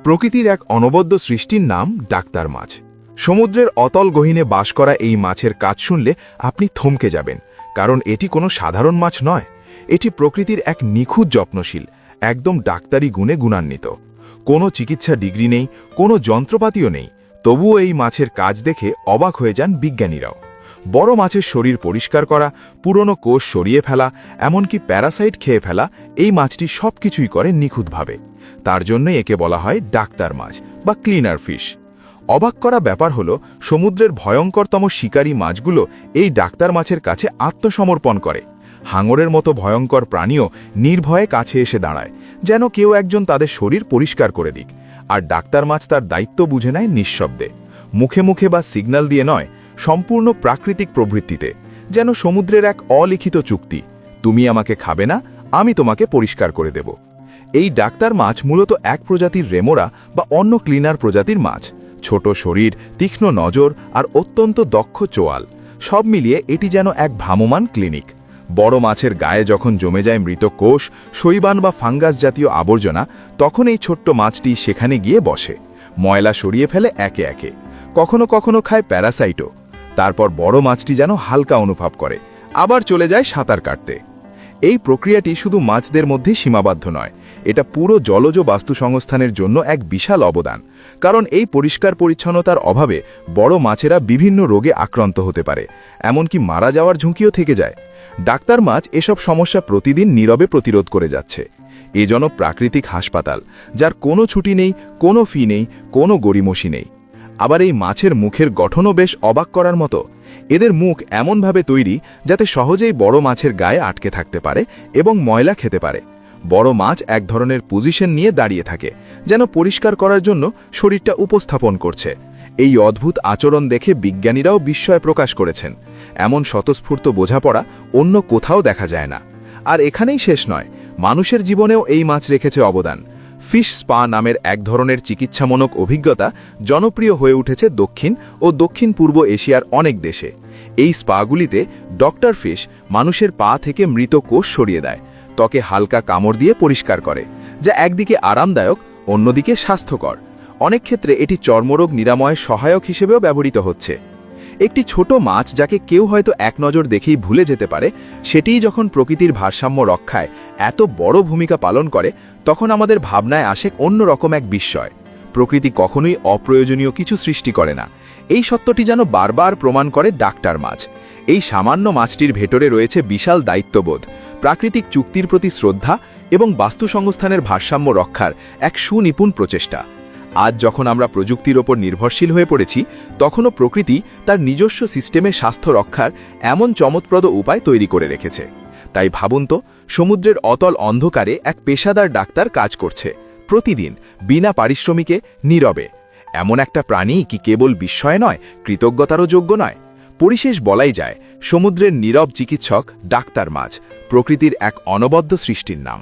প্রকৃতির এক অনবদ্য সৃষ্টির নাম ডাক্তার মাছ। সমুদ্রের অতল গহীনে বাস করা এই মাছের কাজ শুনলে আপনি থমকে যাবেন, কারণ এটি কোনো সাধারণ মাছ নয়। এটি প্রকৃতির এক নিখুঁত যত্নশীল, একদম ডাক্তারি গুণে গুণান্বিত। কোনো চিকিৎসা ডিগ্রি নেই, কোনো যন্ত্রপাতিও নেই, তবুও এই মাছের কাজ দেখে অবাক হয়ে যান বিজ্ঞানীরাও। বড় মাছের শরীর পরিষ্কার করা, পুরনো কোষ সরিয়ে ফেলা, এমনকি প্যারাসাইট খেয়ে ফেলা, এই মাছটি সব কিছুই করে নিখুঁতভাবে। তার জন্যই একে বলা হয় ডাক্তার মাছ বা ক্লিনার ফিশ। অবাক করা ব্যাপার হলো, সমুদ্রের ভয়ঙ্করতম শিকারী মাছগুলো এই ডাক্তার মাছের কাছে আত্মসমর্পণ করে। হাঙরের মতো ভয়ঙ্কর প্রাণীও নির্ভয়ে কাছে এসে দাঁড়ায়, যেন কেউ একজন তাদের শরীর পরিষ্কার করে দিক। আর ডাক্তার মাছ তার দায়িত্ব বুঝে নেয় নিঃশব্দে, মুখে মুখে বা সিগন্যাল দিয়ে নয়, সম্পূর্ণ প্রাকৃতিক প্রবৃত্তিতে, যেন সমুদ্রের এক অলিখিত চুক্তি, তুমি আমাকে খাবে না, আমি তোমাকে পরিষ্কার করে দেব। এই ডাক্তার মাছ মূলত এক প্রজাতির রেমোরা বা অন্য ক্লিনার প্রজাতির মাছ। ছোট শরীর, তীক্ষ্ণ নজর আর অত্যন্ত দক্ষ চোয়াল, সব মিলিয়ে এটি যেন এক ভ্রাম্যমাণ ক্লিনিক। বড় মাছের গায়ে যখন জমে যায় মৃত কোষ, শৈবাল বা ফাঙ্গাস জাতীয় আবর্জনা, তখন এই ছোট্ট মাছটি সেখানে গিয়ে বসে, ময়লা সরিয়ে ফেলে একে একে। কখনো কখনো খায় প্যারাসাইটও। তারপর বড় মাছটি যেন হালকা অনুভব করে, আবার চলে যায় সাঁতার কাটতে। এই প্রক্রিয়াটি শুধু মাছদের মধ্যে সীমাবদ্ধ নয়, এটা পুরো জলজ বাস্তুসংস্থানের জন্য এক বিশাল অবদান। কারণ এই পরিষ্কার পরিচ্ছন্নতার অভাবে বড় মাছেরা বিভিন্ন রোগে আক্রান্ত হতে পারে, এমনকি মারা যাওয়ার ঝুঁকিও থেকে যায়। ডাক্তার মাছ এসব সমস্যা প্রতিদিন নীরবে প্রতিরোধ করে যাচ্ছে। এজন্য প্রাকৃতিক হাসপাতাল, যার কোনো ছুটি নেই, কোনো ফি নেই, কোনো গড়িমসি নেই। আবার এই মাছের মুখের গঠনও বেশ অবাক করার মতো। এদের মুখ এমনভাবে তৈরি যাতে সহজেই বড় মাছের গায়ে আটকে থাকতে পারে এবং ময়লা খেতে পারে। বড় মাছ এক ধরনের পজিশন নিয়ে দাঁড়িয়ে থাকে, যেন পরিষ্কার করার জন্য শরীরটা উপস্থাপন করছে। এই অদ্ভুত আচরণ দেখে বিজ্ঞানীরাও বিস্ময় প্রকাশ করেছেন। এমন স্বতঃস্ফূর্ত বোঝাপড়া অন্য কোথাও দেখা যায় না। আর এখানেই শেষ নয়, মানুষের জীবনেও এই মাছ রেখেছে অবদান। ফিশ স্পা নামের এক ধরনের চিকিৎসামূলক অভিজ্ঞতা জনপ্রিয় হয়ে উঠেছে দক্ষিণ ও দক্ষিণ পূর্ব এশিয়ার অনেক দেশে। এই স্পাগুলিতে ডক্টর ফিশ মানুষের পা থেকে মৃত কোষ সরিয়ে দেয়, ত্বকে হালকা কামড় দিয়ে পরিষ্কার করে, যা একদিকে আরামদায়ক, অন্যদিকে স্বাস্থ্যকর। অনেক ক্ষেত্রে এটি চর্মরোগ নিরাময়ের সহায়ক হিসেবেও ব্যবহৃত হচ্ছে। একটি ছোট মাছ যাকে কেউ হয়তো এক নজর দেখেই ভুলে যেতে পারে, সেটিই যখন প্রকৃতির ভারসাম্য রক্ষায় এত বড় ভূমিকা পালন করে, তখন আমাদের ভাবনায় আসে অন্যরকম এক বিস্ময়। প্রকৃতি কখনোই অপ্রয়োজনীয় কিছু সৃষ্টি করে না। এই সত্যটি যেন বারবার প্রমাণ করে ডাক্তার মাছ। এই সামান্য মাছটির ভেতরে রয়েছে বিশাল দায়িত্ববোধ, প্রাকৃতিক চুক্তির প্রতি শ্রদ্ধা এবং বাস্তুসংস্থানের ভারসাম্য রক্ষার এক সুনিপুণ প্রচেষ্টা। আজ যখন আমরা প্রযুক্তির ওপর নির্ভরশীল হয়ে পড়েছি, তখনও প্রকৃতি তার নিজস্ব সিস্টেমে স্বাস্থ্য রক্ষার এমন চমৎপ্রদ উপায় তৈরি করে রেখেছে। তাই ভাবুন তো, সমুদ্রের অতল অন্ধকারে এক পেশাদার ডাক্তার কাজ করছে, প্রতিদিন বিনা পারিশ্রমিকে, নীরবে। এমন একটা প্রাণী কি কেবল বিস্ময় নয়, কৃতজ্ঞতারও যোগ্য নয়? পরিশেষ বলাই যায়, সমুদ্রের নীরব চিকিৎসক ডাক্তার মাছ প্রকৃতির এক অনবদ্য সৃষ্টির নাম।